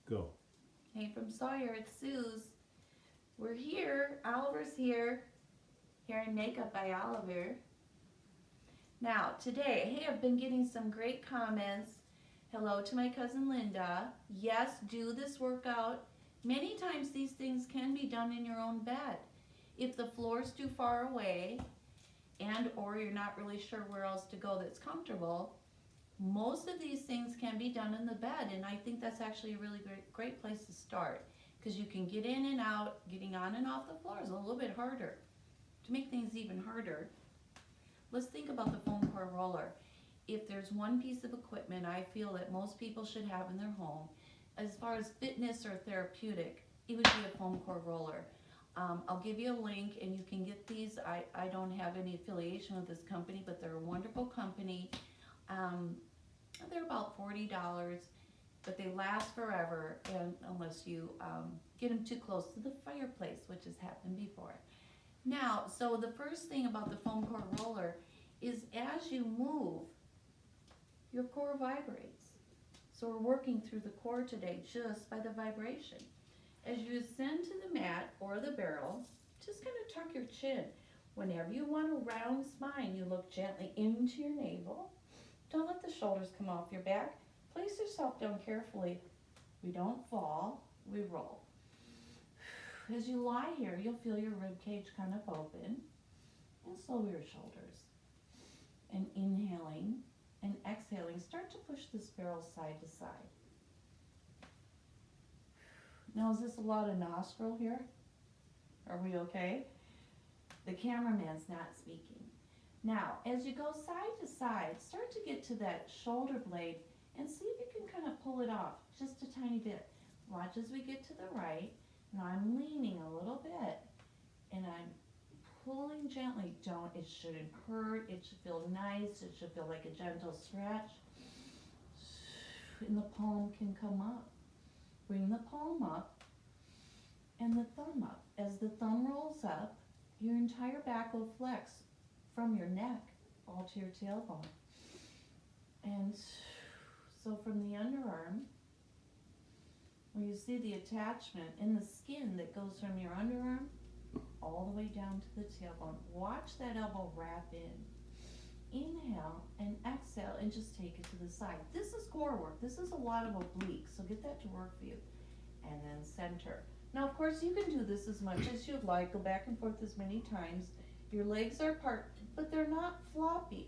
Go. Hey from Sawyer, it's Sooz. We're here. Oliver's here. Hair and makeup by Oliver. Now, today, hey, I've been getting some great comments. Hello to my cousin Linda. Yes, do this workout. Many times these things can be done in your own bed. If the floor's too far away and or you're not really sure where else to go that's comfortable, most of these things can be done in the bed, and I think that's actually a really great place to start because you can get in and out. Getting on and off the floor is a little bit harder. To make things even harder, let's think about the foam core roller. If there's one piece of equipment I feel that most people should have in their home, as far as fitness or therapeutic, it would be a foam core roller. I'll give you a link and you can get these. I don't have any affiliation with this company, but they're a wonderful company. Um, they're about $40, but they last forever, and unless you get them too close to the fireplace, which has happened before. Now, so the first thing about the foam core roller is as you move, your core vibrates. So we're working through the core today just by the vibration. As you ascend to the mat or the barrel, just kind of tuck your chin. Whenever you want a round spine, you look gently into your navel. Don't let the shoulders come off your back. Place yourself down carefully. We don't fall, we roll. As you lie here, you'll feel your rib cage kind of open, and slow your shoulders. And inhaling and exhaling, start to push this barrel side to side. Now, is this a lot of nostril here? Are we okay? The cameraman's not speaking. Now, as you go side to side, start to get to that shoulder blade and see if you can kind of pull it off just a tiny bit. Watch as we get to the right. Now I'm leaning a little bit and I'm pulling gently. It shouldn't hurt. It should feel nice. It should feel like a gentle scratch. And the palm can come up. Bring the palm up and the thumb up. As the thumb rolls up, your entire back will flex from your neck all to your tailbone. And so from the underarm, where you see the attachment in the skin that goes from your underarm all the way down to the tailbone. Watch that elbow wrap in. Inhale and exhale and just take it to the side. This is core work. This is a lot of obliques, so get that to work for you. And then center. Now, of course, you can do this as much as you'd like. Go back and forth as many times. Your legs are apart, but they're not floppy.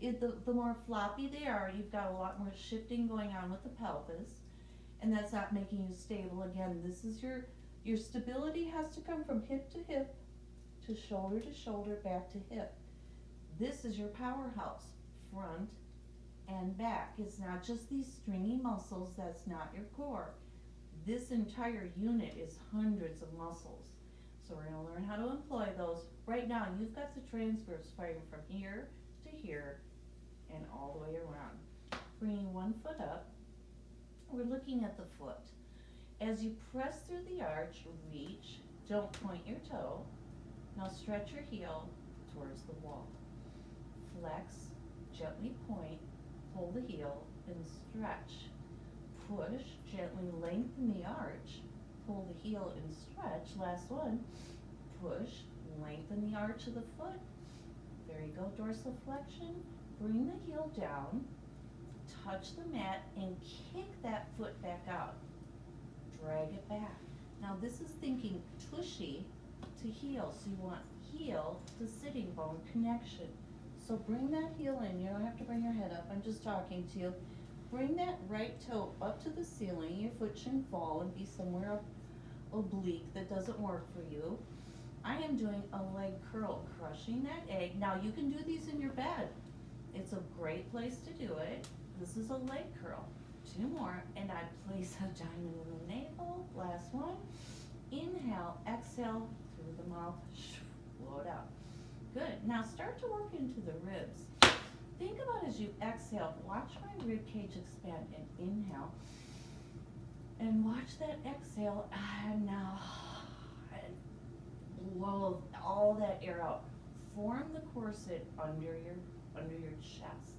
The more floppy they are, you've got a lot more shifting going on with the pelvis, and that's not making you stable. Again, this is your stability has to come from hip to hip, to shoulder, back to hip. This is your powerhouse, front and back. It's not just these stringy muscles, that's not your core. This entire unit is hundreds of muscles. So we're going to learn how to employ those. Right now, you've got the transverse firing from here to here and all the way around. Bringing one foot up, we're looking at the foot. As you press through the arch, reach, don't point your toe. Now stretch your heel towards the wall. Flex, gently point, pull the heel, and stretch. Push, gently lengthen the arch, pull the heel and stretch. Last one, push, lengthen the arch of the foot. There you go, dorsiflexion. Bring the heel down, touch the mat, and kick that foot back out. Drag it back. Now this is thinking tushy to heel, so you want heel to sitting bone connection. So bring that heel in. You don't have to bring your head up. I'm just talking to you. Bring that right toe up to the ceiling. Your foot shouldn't fall and be somewhere oblique that doesn't work for you. I am doing a leg curl, crushing that egg. Now you can do these in your bed. It's a great place to do it. This is a leg curl. Two more, and I place a diamond in the navel. Last one. Inhale, exhale through the mouth. Blow it out. Good. Now start to work into the ribs. Think about as you exhale, watch my rib cage expand and inhale. And watch that exhale, and now blow all that air out. Form the corset under your chest.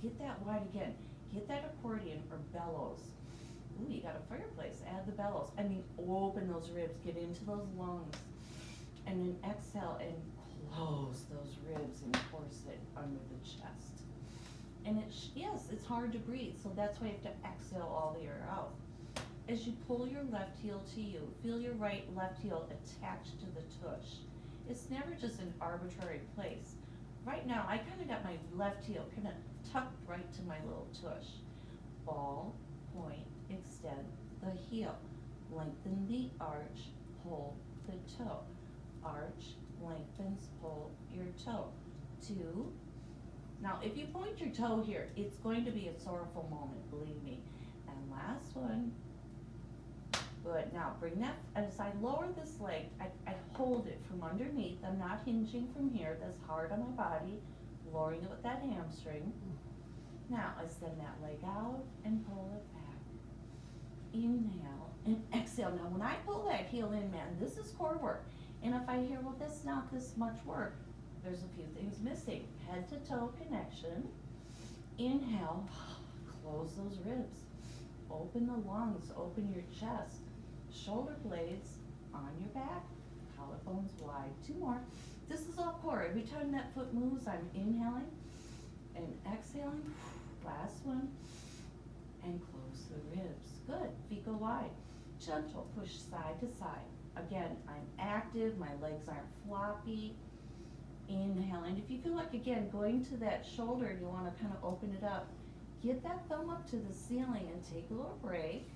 Hit that wide again. Hit that accordion or bellows. Ooh, you got a fireplace, add the bellows. I mean, open those ribs, get into those lungs, and then exhale and close those ribs and force it under the chest. And yes, it's hard to breathe, so that's why you have to exhale all the air out. As you pull your left heel to you, feel your left heel attached to the tush. It's never just an arbitrary place. Right now, I kind of got my left heel kind of tucked right to my little tush. Ball, point, extend the heel. Lengthen the arch, pull the toe. Arch, lengthens, pull your toe. 2. Now, if you point your toe here, it's going to be a sorrowful moment, believe me. And last one. Good. Now, bring that, as I lower this leg, I hold it from underneath. I'm not hinging from here. That's hard on my body. Lowering it with that hamstring. Now, extend that leg out and pull it back. Inhale and exhale. Now, when I pull that heel in, man, this is core work. And if I hear, well, that's not this much work, there's a few things missing. Head to toe connection. Inhale, close those ribs. Open the lungs, open your chest. Shoulder blades on your back, collarbones wide. 2 more. This is all core. Every time that foot moves, I'm inhaling and exhaling. Last one. And close the ribs. Good. Feet go wide. Gentle. Push side to side. Again, I'm active. My legs aren't floppy. Inhale. And if you feel like, again, going to that shoulder and you want to kind of open it up, get that thumb up to the ceiling and take a little break.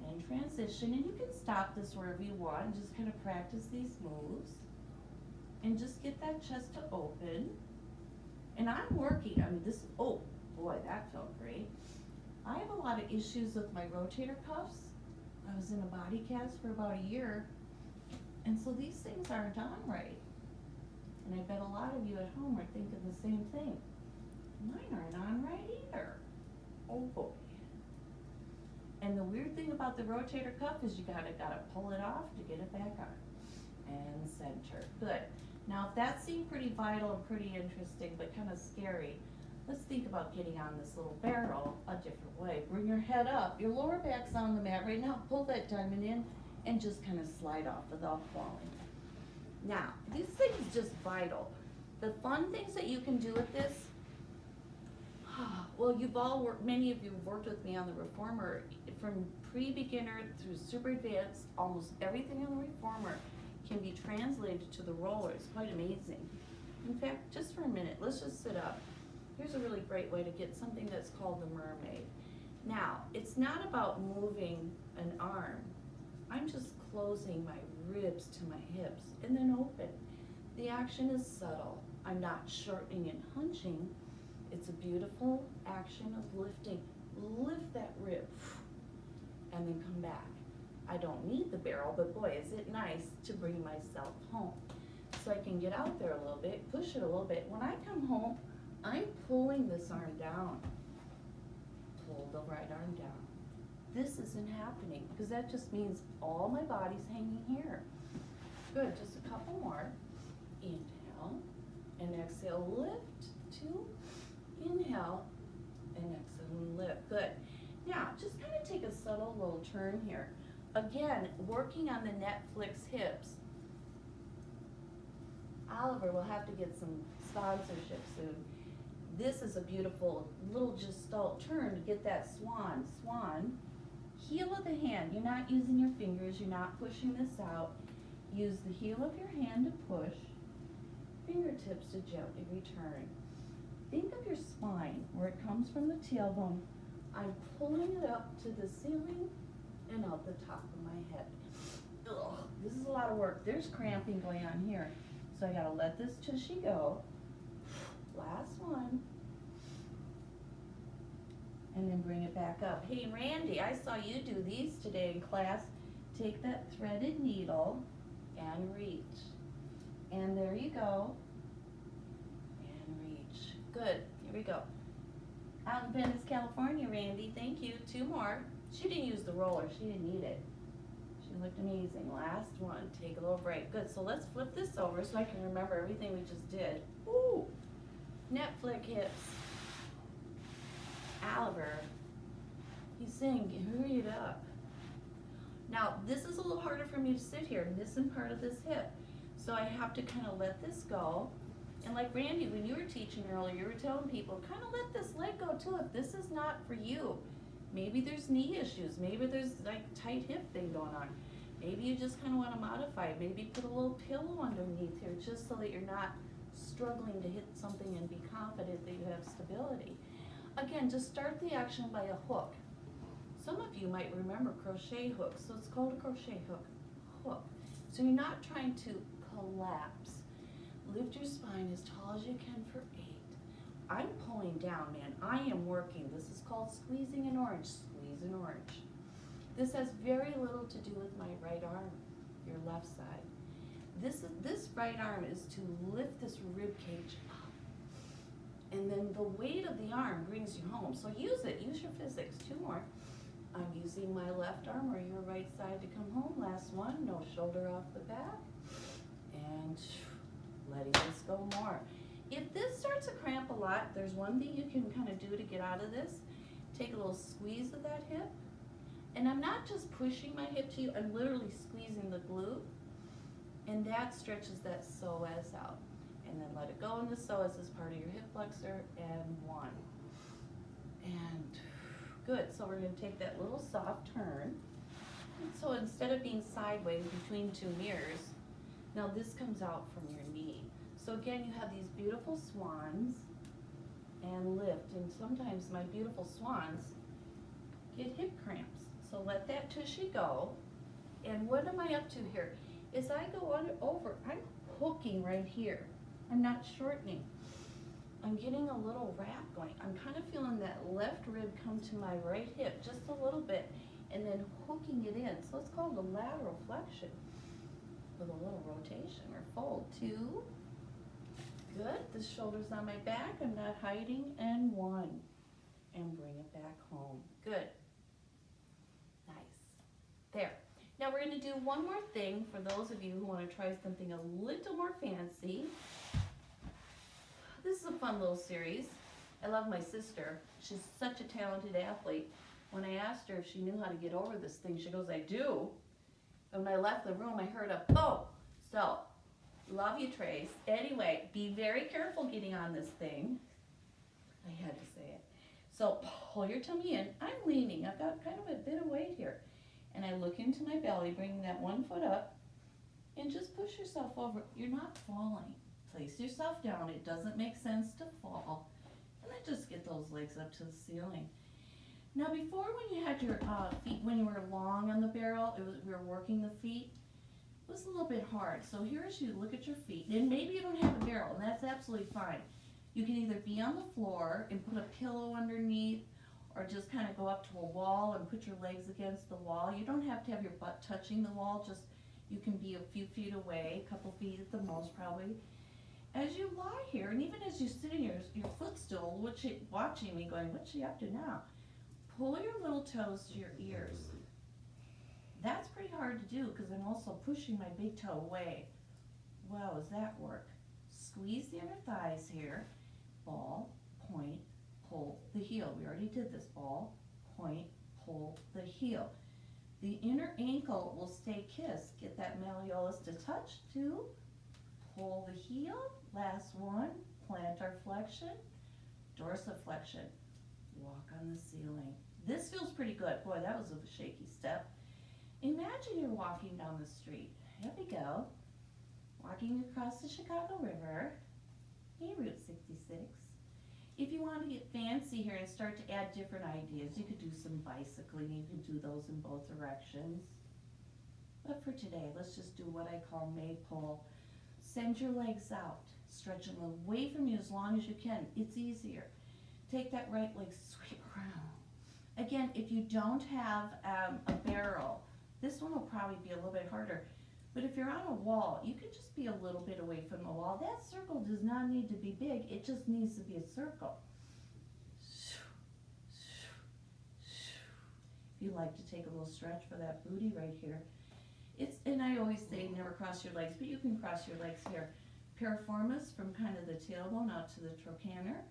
And transition, and you can stop this wherever you want and just kind of practice these moves and just get that chest to open. And I'm working, I mean this, oh boy, that felt great. I have a lot of issues with my rotator cuffs. I was in a body cast for about a year, and so these things aren't on right. And I bet a lot of you at home are thinking the same thing. Mine aren't on right either. Oh boy. And the weird thing about the rotator cuff is you gotta pull it off to get it back on. And center. Good. Now if that seemed pretty vital and pretty interesting but kind of scary, let's think about getting on this little barrel a different way. Bring your head up. Your lower back's on the mat right now. Pull that diamond in and just kind of slide off without falling. Now, this thing is just vital. The fun things that you can do with this, well, you've all worked, many of you have worked with me on the reformer, from pre-beginner through super advanced, almost everything on the reformer can be translated to the roller. It's quite amazing. In fact, just for a minute, let's just sit up. Here's a really great way to get something that's called the mermaid. Now, it's not about moving an arm. I'm just closing my ribs to my hips and then open. The action is subtle. I'm not shortening and hunching. It's a beautiful action of lifting. Lift that rib and then come back. I don't need the barrel, but boy, is it nice to bring myself home. So I can get out there a little bit, push it a little bit. When I come home, I'm pulling this arm down. Pull the right arm down. This isn't happening because that just means all my body's hanging here. Good, just a couple more. Inhale and exhale, lift, 2. Inhale and exhale and lift. Good. Now, just kind of take a subtle little turn here. Again, working on the Netflix hips. Oliver will have to get some sponsorship soon. This is a beautiful little gestalt turn to get that swan. Swan. Heel of the hand. You're not using your fingers. You're not pushing this out. Use the heel of your hand to push. Fingertips to gently return. Think of your spine, where it comes from the tailbone. I'm pulling it up to the ceiling and out the top of my head. Ugh, this is a lot of work. There's cramping going on here. So I gotta let this tushy go. Last one. And then bring it back up. Hey Randy, I saw you do these today in class. Take that threaded needle and reach. And there you go. And reach. Good, here we go. Out in Venice, California, Randy, thank you. 2 more. She didn't use the roller, she didn't need it. She looked amazing. Last one, take a little break. Good, so let's flip this over so I can remember everything we just did. Ooh, Netflix hips. Oliver, He's saying, hurry it up. Now, this is a little harder for me to sit here, missing part of this hip. So I have to kind of let this go. And like Randy, when you were teaching earlier, you were telling people, kind of let this leg go too if this is not for you. Maybe there's knee issues. Maybe there's like tight hip thing going on. Maybe you just kind of want to modify it. Maybe put a little pillow underneath here just so that you're not struggling to hit something and be confident that you have stability. Again, just start the action by a hook. Some of you might remember crochet hooks, so it's called a crochet hook. So you're not trying to collapse. Lift your spine as tall as you can for 8. I'm pulling down, man. I am working. This is called squeezing an orange. Squeeze an orange. This has very little to do with my right arm, your left side. This right arm is to lift this rib cage up. And then the weight of the arm brings you home. So use it. Use your physics. 2 more. I'm using my left arm or your right side to come home. Last one. No shoulder off the back. And letting this go more. If this starts to cramp a lot, there's one thing you can kind of do to get out of this. Take a little squeeze of that hip. And I'm not just pushing my hip to you, I'm literally squeezing the glute. And that stretches that psoas out. And then let it go in the psoas as part of your hip flexor. And 1. And good. So we're going to take that little soft turn. And so instead of being sideways between 2 mirrors, now this comes out from your knee. So again, you have these beautiful swans and lift. And sometimes my beautiful swans get hip cramps. So let that tushy go. And what am I up to here? As I go over, I'm hooking right here. I'm not shortening. I'm getting a little wrap going. I'm kind of feeling that left rib come to my right hip just a little bit and then hooking it in. So it's called a lateral flexion with a little rotation or fold. 2. Good. The shoulder's on my back. I'm not hiding. And 1. And bring it back home. Good. Nice. There. Now we're going to do one more thing for those of you who want to try something a little more fancy. This is a fun little series. I love my sister. She's such a talented athlete. When I asked her if she knew how to get over this thing, she goes, I do. And when I left the room, I heard a boom. So, love you, Trace. Anyway, be very careful getting on this thing. I had to say it. So, pull your tummy in. I'm leaning. I've got kind of a bit of weight here. And I look into my belly, bringing that 1 foot up, and just push yourself over. You're not falling. Place yourself down. It doesn't make sense to fall. And then just get those legs up to the ceiling. Now before, when you had your feet, when you were long on the barrel, we were working the feet, it was a little bit hard. So here's you look at your feet. And maybe you don't have a barrel, and that's absolutely fine. You can either be on the floor and put a pillow underneath, or just kind of go up to a wall and put your legs against the wall. You don't have to have your butt touching the wall, just you can be a few feet away, a couple feet at the most probably. As you lie here, and even as you're sitting here, your footstool, watching me going, what's she up to now? Pull your little toes to your ears. That's pretty hard to do because I'm also pushing my big toe away. Wow, does that work? Squeeze the inner thighs here. Ball, point, pull the heel. We already did this. Ball, point, pull the heel. The inner ankle will stay kissed. Get that malleolus to touch. 2, pull the heel. Last 1, plantar flexion, dorsiflexion. Walk on the ceiling. This feels pretty good. Boy, that was a shaky step. Imagine you're walking down the street. Here we go. Walking across the Chicago River. Hey, Route 66. If you want to get fancy here and start to add different ideas, you could do some bicycling. You can do those in both directions. But for today, let's just do what I call maypole. Send your legs out. Stretch them away from you as long as you can. It's easier. Take that right leg, sweep around. Again, if you don't have a barrel, this one will probably be a little bit harder. But if you're on a wall, you can just be a little bit away from the wall. That circle does not need to be big. It just needs to be a circle. If you like to take a little stretch for that booty right here. And I always say never cross your legs, but you can cross your legs here. Piriformis from kind of the tailbone out to the trochanter.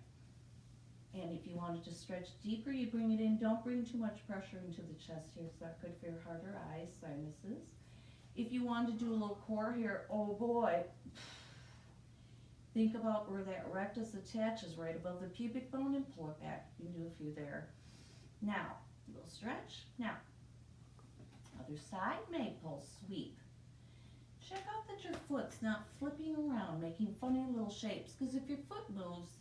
And if you wanted to stretch deeper, you bring it in. Don't bring too much pressure into the chest here. It's not good for your heart or eyes, sinuses. If you wanted to do a little core here, oh boy. Think about where that rectus attaches right above the pubic bone and pull it back. You can do a few there. Now, a little stretch. Now, other side, maple, sweep. Check out that your foot's not flipping around, making funny little shapes. Because if your foot moves,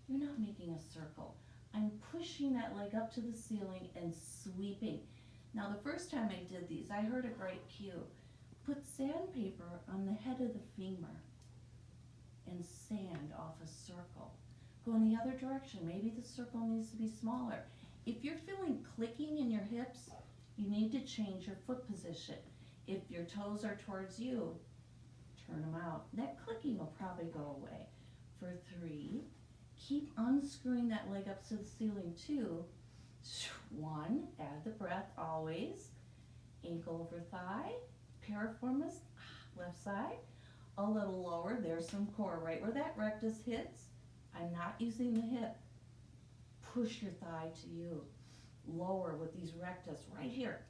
you're not making a circle. I'm pushing that leg up to the ceiling and sweeping. Now, the first time I did these, I heard a great cue. Put sandpaper on the head of the femur and sand off a circle. Go in the other direction. Maybe the circle needs to be smaller. If you're feeling clicking in your hips, you need to change your foot position. If your toes are towards you, turn them out. That clicking will probably go away. For 3, keep unscrewing that leg up to the ceiling. 2, 1, add the breath always. Ankle over thigh, piriformis, left side. A little lower, there's some core right where that rectus hits. I'm not using the hip. Push your thigh to you. Lower with these rectus right here.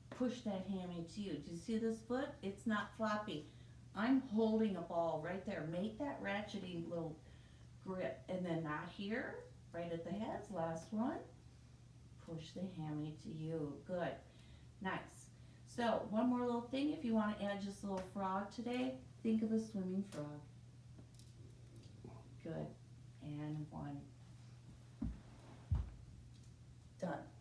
Push that hammy to you. Do you see this foot? It's not floppy. I'm holding a ball right there. Make that ratchety little grip. And then not here, right at the heads. Last one. Push the hammy to you. Good. Nice. So one more little thing. If you want to add just a little frog today, think of a swimming frog. Good. And 1. Done.